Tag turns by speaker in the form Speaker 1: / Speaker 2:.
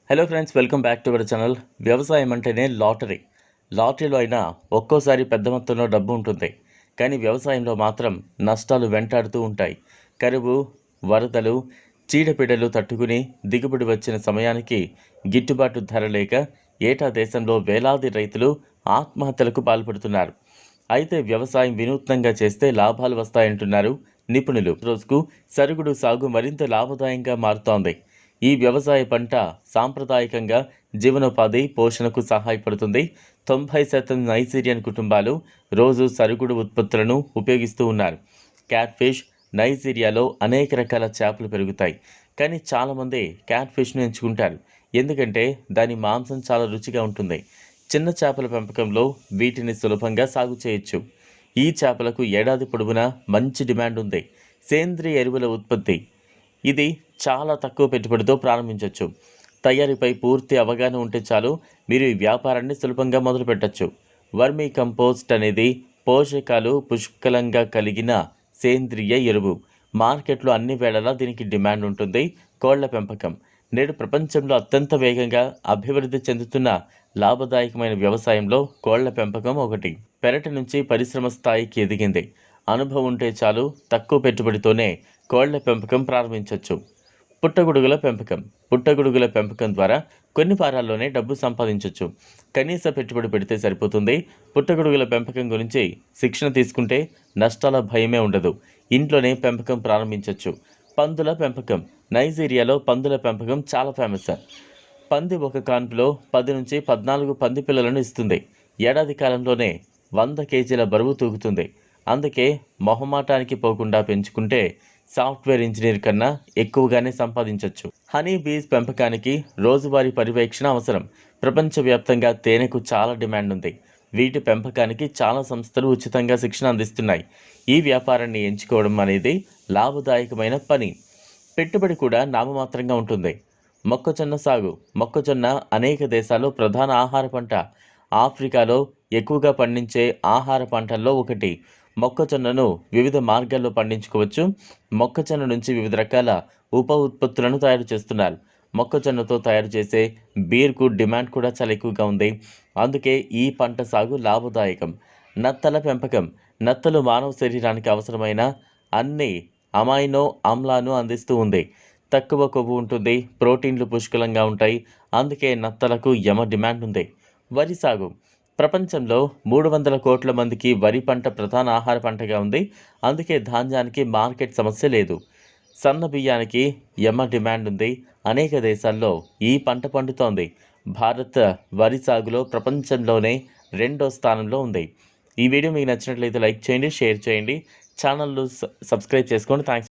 Speaker 1: Hello friends, welcome back to our channel. వ్యవసాయం అంటేనే lottery. లాటరీలో అయినా ఒక్కోసారి పెద్ద మొత్తంలో డబ్బు ఉంటుంది, కానీ వ్యవసాయంలో మాత్రం నష్టాలు వెంటాడుతూ ఉంటాయి. కరువు, వరదలు, చీడపీడలు తట్టుకుని దిగుబడి వచ్చిన సమయానికి గిట్టుబాటు ధర లేక ఏటా దేశంలో వేలాది రైతులు ఆత్మహత్యలకు పాల్పడుతున్నారు. అయితే వ్యవసాయం వినూత్నంగా చేస్తే లాభాలు వస్తాయంటున్నారు నిపుణులు. రోజుకు సరుగుడు సాగు మరింత లాభదాయంగా మారుతోంది. ఈ వ్యవసాయ పంట సాంప్రదాయకంగా జీవనోపాధి పోషణకు సహాయపడుతుంది. 90% నైజీరియన్ కుటుంబాలు రోజు సరుగుడు ఉత్పత్తులను ఉపయోగిస్తూ ఉన్నారు. క్యాట్ఫిష్, నైజీరియాలో అనేక రకాల చేపలు పెరుగుతాయి, కానీ చాలామంది క్యాట్ఫిష్ను ఎంచుకుంటారు ఎందుకంటే దాని మాంసం చాలా రుచిగా ఉంటుంది. చిన్న చేపల పెంపకంలో వీటిని సులభంగా సాగు చేయొచ్చు. ఈ చేపలకు ఏడాది పొడవునా మంచి డిమాండ్ ఉంది. సేంద్రియ ఎరువుల ఉత్పత్తి ఇది చాలా తక్కువ పెట్టుబడితో ప్రారంభించవచ్చు. తయారీపై పూర్తి అవగాహన ఉంటే చాలు, మీరు ఈ వ్యాపారాన్ని సులభంగా మొదలుపెట్టచ్చు. వర్మీ కంపోస్ట్ అనేది పోషకాలు పుష్కలంగా కలిగిన సేంద్రియ ఎరువు. మార్కెట్లో అన్ని వేళలా దీనికి డిమాండ్ ఉంటుంది. కోళ్ల పెంపకం నేడు ప్రపంచంలో అత్యంత వేగంగా అభివృద్ధి చెందుతున్న లాభదాయకమైన వ్యవసాయంలో కోళ్ల పెంపకం ఒకటి. పెరటి నుంచి పరిశ్రమ స్థాయికి ఎదిగింది. అనుభవం ఉంటే చాలు, తక్కువ పెట్టుబడితోనే కోళ్ల పెంపకం ప్రారంభించవచ్చు. పుట్టగొడుగుల పెంపకం ద్వారా కొన్ని వారాల్లోనే డబ్బు సంపాదించవచ్చు. కనీస పెట్టుబడి పెడితే సరిపోతుంది. పుట్టగొడుగుల పెంపకం గురించి శిక్షణ తీసుకుంటే నష్టాల భయమే ఉండదు. ఇంట్లోనే పెంపకం ప్రారంభించవచ్చు. పందుల పెంపకం నైజీరియాలో పందుల పెంపకం చాలా ఫేమస్. పంది ఒక కాన్పులో 10 నుంచి 14 పంది పిల్లలను ఇస్తుంది. ఏడాది కాలంలోనే 100 కేజీల బరువు తూగుతుంది. అందుకే మొహమాటానికి పోకుండా పెంచుకుంటే సాఫ్ట్వేర్ ఇంజనీర్ కన్నా ఎక్కువగానే సంపాదించవచ్చు. హనీ బీస్ పెంపకానికి రోజువారీ పర్యవేక్షణ అవసరం. ప్రపంచవ్యాప్తంగా తేనెకు చాలా డిమాండ్ ఉంది. వీటి పెంపకానికి చాలా సంస్థలు ఉచితంగా శిక్షణ అందిస్తున్నాయి. ఈ వ్యాపారాన్ని ఎంచుకోవడం అనేది లాభదాయకమైన పని. పెట్టుబడి కూడా నామమాత్రంగా ఉంటుంది. మొక్కజొన్న సాగు మొక్కజొన్న అనేక దేశాల్లో ప్రధాన ఆహార పంట. ఆఫ్రికాలో ఎక్కువగా పండించే ఆహార పంటల్లో ఒకటి. మొక్కజొన్నను వివిధ మార్గాల్లో పండించుకోవచ్చు. మొక్కజొన్న నుంచి వివిధ రకాల ఉప ఉత్పత్తులను తయారు చేస్తున్నారు. మొక్కజొన్నతో తయారు చేసే బీర్కు డిమాండ్ కూడా చాలా ఎక్కువగా ఉంది. అందుకే ఈ పంట సాగు లాభదాయకం. నత్తల పెంపకం నత్తలు మానవ శరీరానికి అవసరమైన అన్ని అమైనో ఆమ్లాలను అందిస్తూ ఉంది. తక్కువ కొవ్వు ఉంటుంది, ప్రోటీన్లు పుష్కలంగా ఉంటాయి. అందుకే నత్తలకు యమ డిమాండ్ ఉంది. వరి సాగు ప్రపంచంలో 300 కోట్ల మందికి వరి పంట ప్రధాన ఆహార పంటగా ఉంది. అందుకే ధాన్యానికి మార్కెట్ సమస్య లేదు. సన్న బియ్యానికి యమ డిమాండ్ ఉంది. అనేక దేశాల్లో ఈ పంట పండుతోంది. భారత్ వరి సాగులో ప్రపంచంలోనే 2వ స్థానంలో ఉంది. ఈ వీడియో మీకు నచ్చినట్లయితే లైక్ చేయండి, షేర్ చేయండి, ఛానల్ను సబ్స్క్రైబ్ చేసుకోండి. థ్యాంక్స్.